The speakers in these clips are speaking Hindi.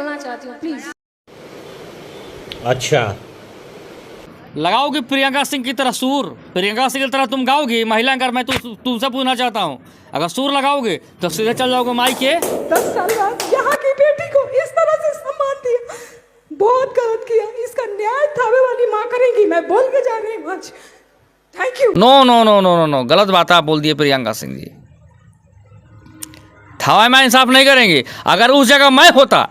बोलना चाहती हूँ प्लीज। अच्छा, लगाओगी प्रियंका सिंह की तरह सुर, प्रियंका सिंह की तरह तुम गाओगी महिला एंकर। मैं तुमसे पूछना चाहता हूँ, अगर सुर लगाओगे तो सीधे चल जाओगे माई के। 10 साल बाद यहाँ की बेटी को इस तरह से सम्मान दिया, बहुत गलत किया। इसका न्याय थावे वाली माँ करेगी, मैं बोल के जा रही हूँ आज। Thank you. No no no no no no, गलत बात आप बोल दिए प्रियंका सिंह जी। थावा में इंसाफ नहीं करेंगे। अगर उस जगह मैं होता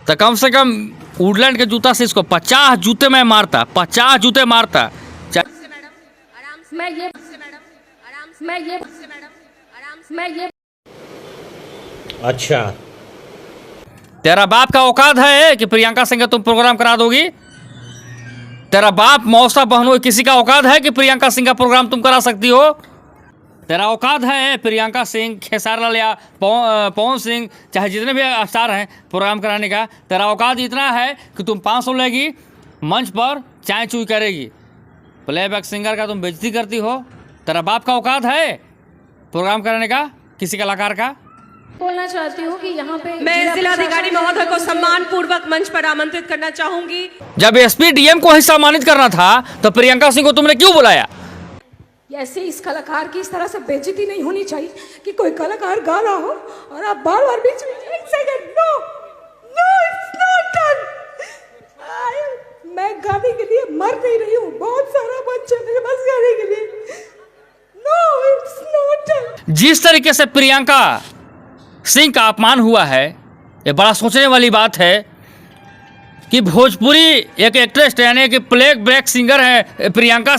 तो कम से कम वुडलैंड के जूता से इसको 50 जूते में मारता, 50 जूते मारता। मैं ये अच्छा, तेरा बाप का औकात है कि प्रियंका सिंह का तुम प्रोग्राम करा दोगी? तेरा बाप मौसा बहनों किसी का औकात है कि प्रियंका सिंह का प्रोग्राम तुम करा सकती हो? तेरा औकात है प्रियंका सिंह, खेसारी लाल या पवन सिंह, चाहे जितने भी स्टार हैं प्रोग्राम कराने का? तेरा औकात इतना है कि तुम 500 लेगी, मंच पर चाय चूई करेगी, प्लेबैक सिंगर का तुम बेइज्जती करती हो? तेरा बाप का औकात है प्रोग्राम कराने का किसी कलाकार का? बोलना चाहती हूँ कि यहाँ पे मैं जिलाधिकारी महोदय को सम्मान पूर्वक मंच पर आमंत्रित करना चाहूंगी। जब एसपी डीएम को ही सम्मानित करना था तो प्रियंका सिंह को तुमने क्यों बुलाया? ऐसे इस कलाकार की इस तरह से बेइज्जती नहीं होनी चाहिए कि कोई कलाकार गा रहा हो और आप बार बार बीच में एक second, no no it's not done. मैं गाने के लिए मर नहीं रही हूँ, बहुत सारा मंच है मेरे पास गाने के लिए। No it's not done. जिस तरीके से प्रियंका सिंह का अपमान हुआ है, ये बड़ा सोचने वाली बात है कि भोजपुरी एक एक्ट्रेस यानी कि प्लेबैक सिंगर है प्रियंका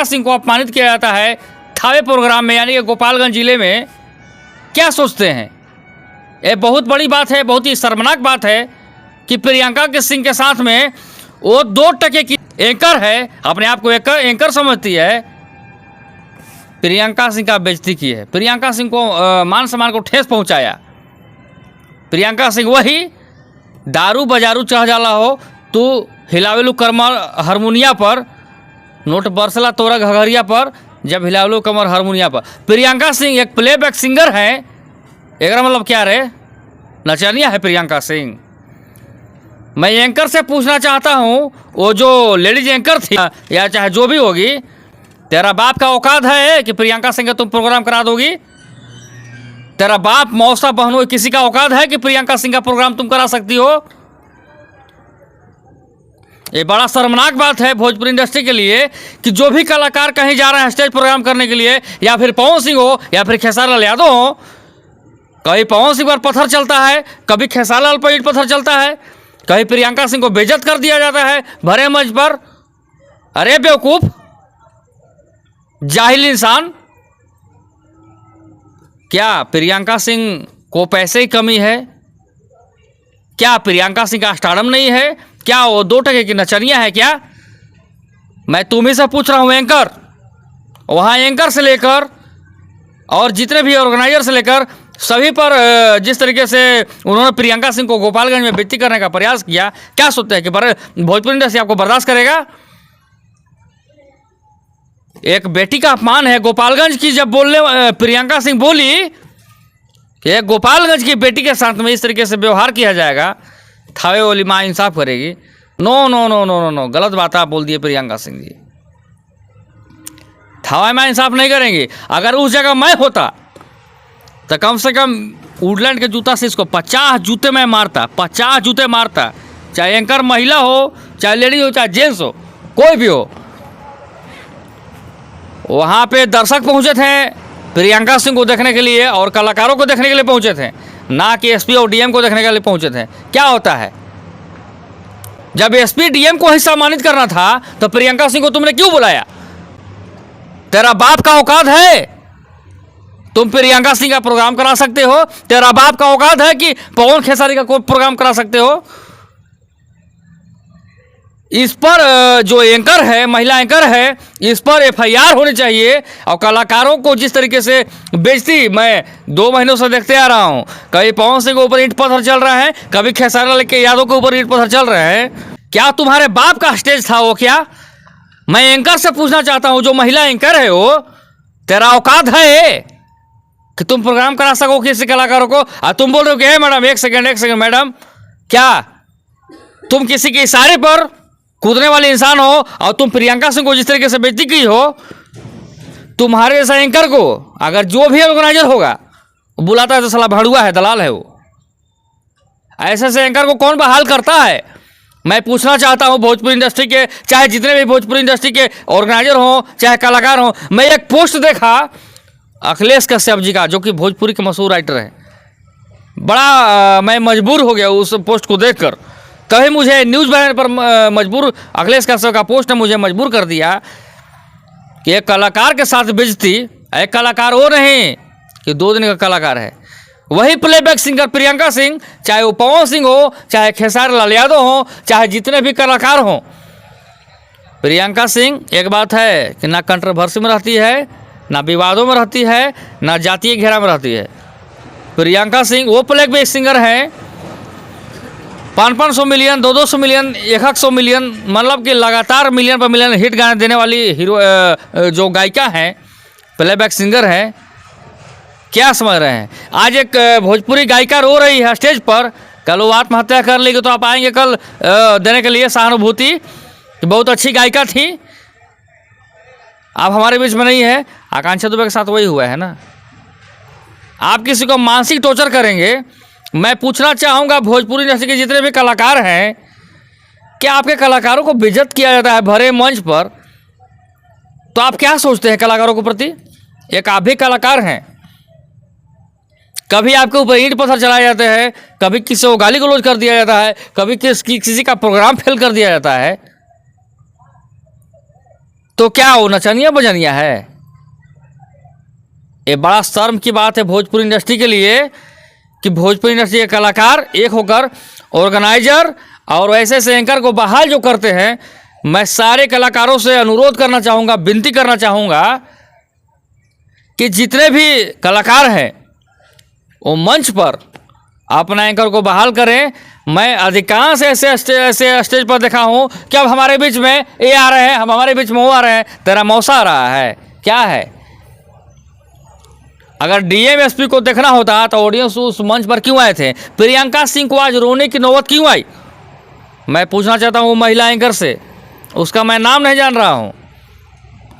सिंह को अपमानित किया जाता है थावे प्रोग्राम में, यानी कि गोपालगंज जिले में। क्या सोचते हैं? ये बहुत बड़ी बात है, बहुत ही शर्मनाक बात है कि प्रियंका के सिंह के साथ में वो 2 टके की एंकर है, अपने आप को एंकर समझती है, प्रियंका सिंह का बेइज्जती की है, प्रियंका सिंह को मान सम्मान को ठेस पहुंचाया। प्रियंका सिंह वही दारू बजारू चढ़ जाला हो, तू हिलावेलू कमर हारमोनिया पर, नोट बरसला तोरा घघरिया पर, जब हिलावेलू कमर हारमोनिया पर। प्रियंका सिंह एक प्लेबैक सिंगर है, एक मतलब क्या रे, नचनिया है प्रियंका सिंह। मैं एंकर से पूछना चाहता हूँ, वो जो लेडीज एंकर थी या चाहे जो भी होगी, तेरा बाप का औकात है कि प्रियंका सिंह का तुम प्रोग्राम करा दोगी? तेरा बाप मौसा बहनों किसी का औकात है कि प्रियंका सिंह का प्रोग्राम तुम करा सकती हो? ये बड़ा शर्मनाक बात है भोजपुरी इंडस्ट्री के लिए कि जो भी कलाकार कहीं जा रहे हैं स्टेज प्रोग्राम करने के लिए, या फिर पवन सिंह हो या फिर खेसारी लाल यादव हो, कभी पवन सिंह पर पत्थर चलता है, कभी खेसारी लाल पर ईंट पत्थर चलता है, कहीं प्रियंका सिंह को बेइज्जत कर दिया जाता है भरे मंच पर। अरे बेवकूफ, जाहिल इंसान, क्या प्रियंका सिंह को पैसे की कमी है? क्या प्रियंका सिंह का स्टारडम नहीं है? क्या वो 2 टके की नचनिया है क्या? मैं तुम्ही से पूछ रहा हूँ एंकर, वहाँ एंकर से लेकर और जितने भी ऑर्गेनाइजर से लेकर सभी पर जिस तरीके से उन्होंने प्रियंका सिंह को गोपालगंज में बेइज्जती करने का प्रयास किया, क्या सोचते हैं कि भोजपुरी इंडस्ट्री आपको बर्दाश्त करेगा? एक बेटी का अपमान है गोपालगंज की। जब प्रियंका सिंह बोली कि एक गोपालगंज की बेटी के साथ में इस तरीके से व्यवहार किया जाएगा, थावे वाली माँ इंसाफ करेगी? No no no no no no, गलत बात आप बोल दिए प्रियंका सिंह जी। थावे में इंसाफ नहीं करेंगे। अगर उस जगह मैं होता तो कम से कम वुडलैंड के जूता से इसको 50 जूते में मारता, 50 जूते मारता, चाहे एंकर महिला हो, चाहे लेडीज हो, चाहे जेंट्स हो, कोई भी हो। वहाँ पे दर्शक पहुँचे थे प्रियंका सिंह को देखने के लिए और कलाकारों को देखने के लिए पहुँचे थे, ना कि एसपी और डीएम को देखने के लिए पहुँचे थे। क्या होता है, जब एसपी डीएम को ही सम्मानित करना था तो प्रियंका सिंह को तुमने क्यों बुलाया? तेरा बाप का औकात है तुम प्रियंका सिंह का प्रोग्राम करा सकते हो? तेरा बाप का औकात है कि पवन खेसारी का कोई प्रोग्राम करा सकते हो? इस पर जो एंकर है, महिला एंकर है, इस पर एफआईआर होनी चाहिए। और कलाकारों को जिस तरीके से बेइज्जती मैं 2 महीनों से देखते आ रहा हूं, कभी पवन सिंह के ऊपर ईंट पत्थर चल रहा है, कभी खेसारी लाल के यादव के ऊपर ईंट पत्थर चल रहे हैं। क्या तुम्हारे बाप का स्टेज था वो? क्या मैं एंकर से पूछना चाहता हूं, जो महिला एंकर है वो, तेरा औकात है कि तुम प्रोग्राम करा सको किसी कलाकारों को, और तुम बोल रहे हो कि मैडम एक सेकंड मैडम, क्या तुम किसी के इशारे पर कूदने वाले इंसान हो? और तुम प्रियंका सिंह को जिस तरीके से बेइज्जती की हो, तुम्हारे जैसा एंकर को अगर जो भी ऑर्गेनाइजर होगा बुलाता है तो साला भड़ुआ है, दलाल है वो। ऐसे ऐसे एंकर को कौन बहाल करता है? मैं पूछना चाहता हूं भोजपुरी इंडस्ट्री के, चाहे जितने भी भोजपुरी इंडस्ट्री के ऑर्गेनाइजर हों चाहे कलाकार हों। मैं एक पोस्ट देखा अखिलेश कश्यप जी का, जो कि भोजपुरी के मशहूर राइटर हैं। बड़ा मैं मजबूर हो गया उस पोस्ट को देखकर। तभी मुझे न्यूज़ बनाने पर मजबूर, अखिलेश कश्यप का पोस्ट ने मुझे मजबूर कर दिया कि एक कलाकार के साथ बेइज्जती। एक कलाकार वो नहीं कि 2 दिन का कलाकार है, वही प्लेबैक सिंगर प्रियंका सिंह, चाहे वो पवन सिंह हो, चाहे खेसारी लाल यादव हो, चाहे जितने भी कलाकार हों। प्रियंका सिंह एक बात है कि ना कंट्रोवर्सी में रहती है, ना विवादों में रहती है, ना जातीय घेरा में रहती है। प्रियंका सिंह वो प्लेबैक सिंगर हैं 500 मिलियन, 200 मिलियन, 100 मिलियन, मतलब कि लगातार मिलियन पर मिलियन हिट गाने देने वाली हीरो जो गायिका हैं, प्लेबैक सिंगर हैं। क्या समझ रहे हैं? आज एक भोजपुरी गायिका रो रही है स्टेज पर, कल वो आत्महत्या कर लेगी तो आप आएंगे कल देने के लिए सहानुभूति कि बहुत अच्छी गायिका थी, आप हमारे बीच में नहीं है। आकांक्षा दुबे के साथ वही हुआ है ना। आप किसी को मानसिक टॉर्चर करेंगे। मैं पूछना चाहूँगा भोजपुरी इंडस्ट्री के जितने भी कलाकार हैं, क्या आपके कलाकारों को बेइज्जत किया जाता है भरे मंच पर? तो आप क्या सोचते हैं कलाकारों के प्रति? एक आप भी कलाकार हैं। कभी आपके ऊपर ईंट पत्थर चलाए जाते हैं, कभी किसी को गाली गलौज कर दिया जाता है, कभी किसी का प्रोग्राम फेल कर दिया जाता है। तो क्या वो नचनिया बजनिया है? ये बड़ा शर्म की बात है भोजपुरी इंडस्ट्री के लिए कि भोजपुरी इंडस्ट्री के कलाकार एक होकर ऑर्गेनाइजर और ऐसे ऐसे एंकर को बहाल जो करते हैं। मैं सारे कलाकारों से अनुरोध करना चाहूँगा, विनती करना चाहूँगा कि जितने भी कलाकार हैं वो मंच पर अपना एंकर को बहाल करें। मैं अधिकांश ऐसे स्टेज पर देखा हूँ कि अब हमारे बीच में ये आ रहे हैं, हम हमारे बीच में वो आ रहे हैं, तेरा मौसा आ रहा है। क्या है? अगर डीएमएसपी को देखना होता तो ऑडियंस उस मंच पर क्यों आए थे? प्रियंका सिंह को आज रोने की नौबत क्यों आई? मैं पूछना चाहता हूँ वो महिला एंकर से, उसका मैं नाम नहीं जान रहा हूँ।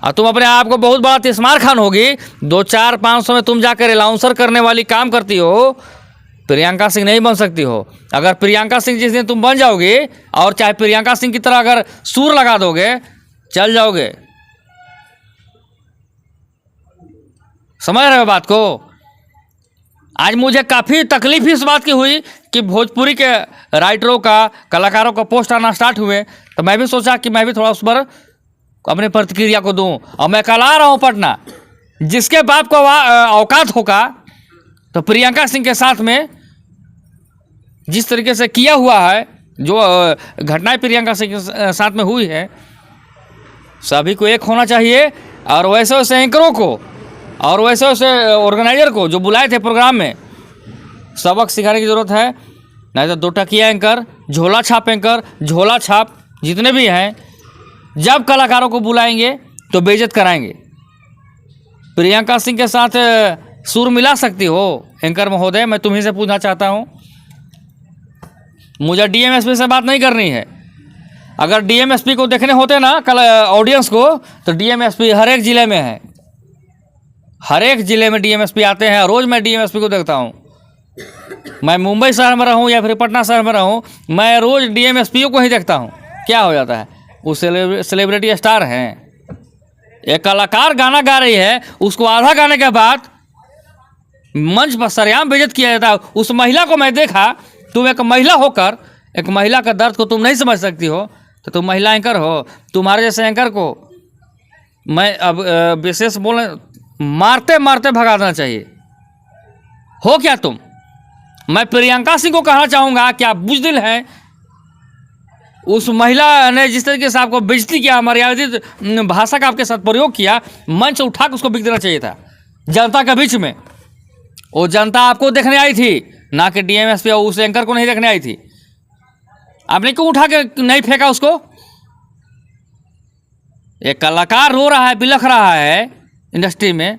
और तुम अपने आप को बहुत बड़ा तिस्मार खान होगी, 2-4-500 में तुम जाकर अलाउंसर करने वाली काम करती हो, प्रियंका सिंह नहीं बन सकती हो। अगर प्रियंका सिंह जिस दिन तुम बन जाओगे और चाहे प्रियंका सिंह की तरह अगर सुर लगा दोगे, चल जाओगे। समझ रहे हो बात को? आज मुझे काफ़ी तकलीफ इस बात की हुई कि भोजपुरी के राइटरों का, कलाकारों का पोस्ट आना स्टार्ट हुए, तो मैं भी सोचा कि मैं भी थोड़ा उस पर अपनी प्रतिक्रिया को दूं। और मैं कल आ रहा हूं पटना, जिसके बाप को औकात होगा तो प्रियंका सिंह के साथ में जिस तरीके से किया हुआ है, जो घटनाएं प्रियंका सिंह के साथ में हुई है, सभी को एक होना चाहिए। और वैसे वैसे एंकरों को और वैसे वैसे ऑर्गेनाइजर को जो बुलाए थे प्रोग्राम में, सबक सिखाने की ज़रूरत है। नहीं तो 2 टकिया एंकर, झोला छाप एंकर, झोला छाप जितने भी हैं, जब कलाकारों को बुलाएंगे तो बेइज्जत कराएंगे। प्रियंका सिंह के साथ सुर मिला सकती हो एंकर महोदय? मैं तुम्ही से पूछना चाहता हूं। मुझे डीएमएसपी से बात नहीं करनी है। अगर डीएमएसपी को देखने होते ना कल ऑडियंस को, तो डीएमएसपी हर एक ज़िले में है, हर एक ज़िले में डीएमएसपी आते हैं। रोज़ मैं डीएमएसपी को देखता हूँ। मैं मुंबई शहर में रहूँ या फिर पटना शहर में रहूँ, मैं रोज़ डीएमएसपी को ही देखता हूँ। क्या हो जाता है? वो सेलिब्रिटी स्टार हैं। एक कलाकार गाना गा रही है, उसको आधा गाने के बाद मंच पर सरेआम बेइज्जत किया जाता है। उस महिला को मैं देखा, तुम एक महिला होकर एक महिला का दर्द को तुम नहीं समझ सकती हो, तो तुम महिला एंकर हो। तुम्हारे जैसे एंकर को मैं अब विशेष बोले मारते मारते भगा देना चाहिए। हो क्या तुम? मैं प्रियंका सिंह को कहना चाहूँगा कि आप बुज़दिल हैं। उस महिला ने जिस तरीके से आपको बेइज्जती किया, मर्यादित भाषा का आपके साथ प्रयोग किया, मंच उठा के उसको बिक देना चाहिए था जनता के बीच में। वो जनता आपको देखने आई थी, ना कि डीएमएसपी और उस एंकर को नहीं देखने आई थी। आपने क्यों उठा के नहीं फेंका उसको? एक कलाकार रो रहा है, बिलख रहा है इंडस्ट्री में,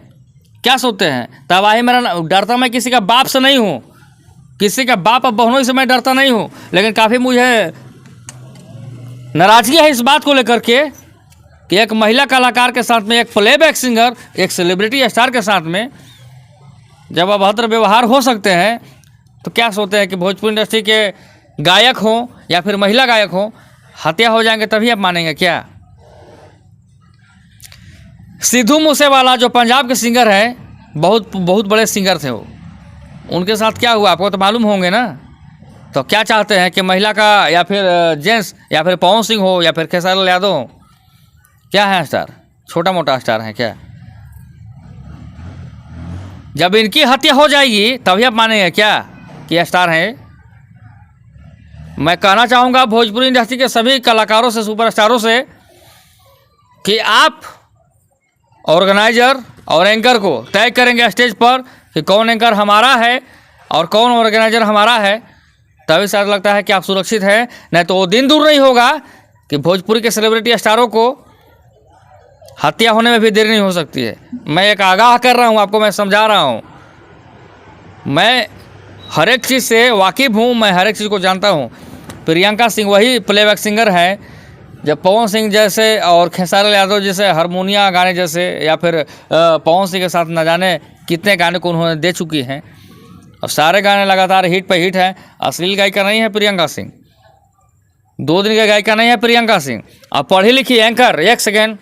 क्या सोचते हैं तबाही मेरा? डरता मैं किसी का बाप से नहीं हूँ, किसी का बाप अब बहनों से मैं डरता नहीं हूँ, लेकिन काफ़ी मुझे नाराज़गी है इस बात को लेकर के कि एक महिला कलाकार के साथ में, एक प्लेबैक सिंगर, एक सेलिब्रिटी स्टार के साथ में जब अभद्र व्यवहार हो सकते हैं तो क्या सोचते हैं कि भोजपुरी इंडस्ट्री के गायक हों या फिर महिला गायक हों, हत्या हो जाएंगे तभी आप मानेंगे क्या? सिद्धू मूसेवाला जो पंजाब के सिंगर हैं, बहुत बहुत बड़े सिंगर थे वो, उनके साथ क्या हुआ आपको तो मालूम होंगे ना। तो क्या चाहते हैं कि महिला का या फिर जेंट्स या फिर पवन सिंह हो या फिर खेसारी लाल यादव हो, क्या है स्टार? छोटा मोटा स्टार है क्या? जब इनकी हत्या हो जाएगी तभी आप मानेंगे क्या कि ये स्टार हैं? मैं कहना चाहूँगा भोजपुरी इंडस्ट्री के सभी कलाकारों से, सुपरस्टारों से कि आप ऑर्गेनाइजर और एंकर को तय करेंगे स्टेज पर कि कौन एंकर हमारा है और कौन ऑर्गेनाइजर हमारा है, तभी शायद लगता है कि आप सुरक्षित हैं। नहीं तो वो दिन दूर नहीं होगा कि भोजपुरी के सेलिब्रिटी स्टारों को हत्या होने में भी देरी नहीं हो सकती है। मैं एक आगाह कर रहा हूँ आपको, मैं समझा रहा हूँ, मैं हर एक चीज़ से वाकिफ़ हूँ, मैं हर एक चीज़ को जानता हूँ। प्रियंका सिंह वही प्लेबैक सिंगर है जब पवन सिंह जैसे और खेसारी लाल यादव जैसे हारमोनिया गाने जैसे, या फिर पवन सिंह के साथ न जाने कितने गाने को उन्होंने दे चुकी हैं और सारे गाने लगातार हिट पे हिट हैं। अश्लील गायिका नहीं है प्रियंका सिंह, 2 दिन की गायिका नहीं है प्रियंका सिंह। अब पढ़ी लिखी एंकर, एक सेकेंड,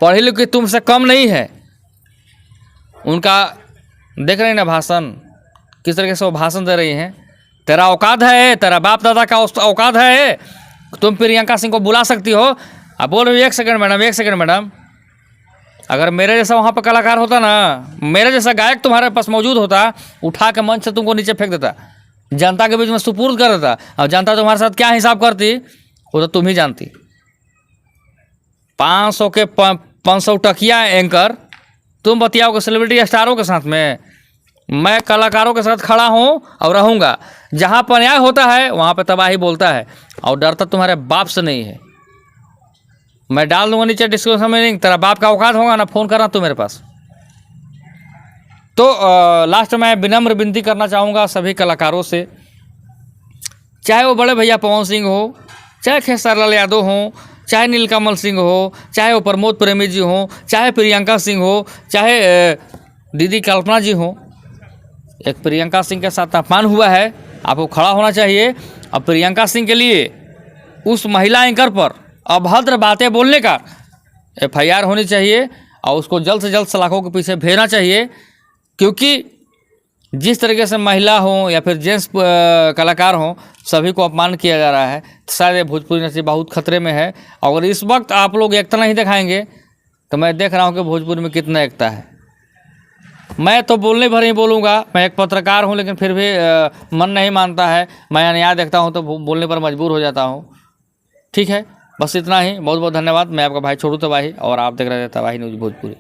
पढ़ी लिखी तुमसे कम नहीं है। उनका देख रहे हैं ना भाषण, किस तरीके से वो भाषण दे रही हैं। तेरा औकात है, तेरा बाप दादा का औकात है, तुम प्रियंका सिंह को बुला सकती हो? अब बोल रही हो 1 सेकंड मैडम, 1 सेकंड मैडम, अगर मेरे जैसा वहाँ पर कलाकार होता ना, मेरे जैसा गायक तुम्हारे पास मौजूद होता, उठा के मंच से तुमको नीचे फेंक देता, जनता के बीच में सुपुर्द कर देता, और जनता तुम्हारे साथ क्या हिसाब करती वो तो तुम ही जानती। 500 के 500 टकिया एंकर तुम बतियाओगे सेलिब्रिटी स्टारों के साथ में। मैं कलाकारों के साथ खड़ा हूँ और रहूँगा। जहाँ पर न्याय होता है वहाँ पर तबाही बोलता है, और डरता तुम्हारे बाप से नहीं है। मैं डाल दूंगा नीचे डिस्क्रिप्शन में लिंक, तेरा बाप का औकात होगा ना फ़ोन करना तू मेरे पास। तो लास्ट में विनम्र विनती करना चाहूँगा सभी कलाकारों से, चाहे वो बड़े भैया पवन सिंह हो, चाहे खेसारी लाल यादव हो, चाहे नीलकमल सिंह हो, चाहे वो प्रमोद प्रेमी जी हो, चाहे प्रियंका सिंह हो, चाहे दीदी कल्पना जी हो। एक प्रियंका सिंह के साथ अपमान हुआ है, आपको खड़ा होना चाहिए। अब प्रियंका सिंह के लिए उस महिला एंकर पर अभद्र बातें बोलने का FIR होनी चाहिए और उसको जल्द से जल्द सलाखों के पीछे भेजना चाहिए, क्योंकि जिस तरीके से महिला हो या फिर जेंट्स कलाकार हों, सभी को अपमान किया जा रहा है। शायद ये भोजपुरी इंडस्ट्री बहुत खतरे में है। अगर इस वक्त आप लोग एकता नहीं दिखाएंगे तो मैं देख रहा हूँ कि भोजपुरी में कितना एकता है। मैं तो बोलने भर ही बोलूँगा, मैं एक पत्रकार हूँ, लेकिन फिर भी मन नहीं मानता है। मैं अन्याय देखता हूँ तो बोलने पर मजबूर हो जाता हूँ। ठीक है, बस इतना ही। बहुत बहुत धन्यवाद। मैं आपका भाई छोटू तबाही और आप देख रहे थे तबाही न्यूज़ भोजपुरी।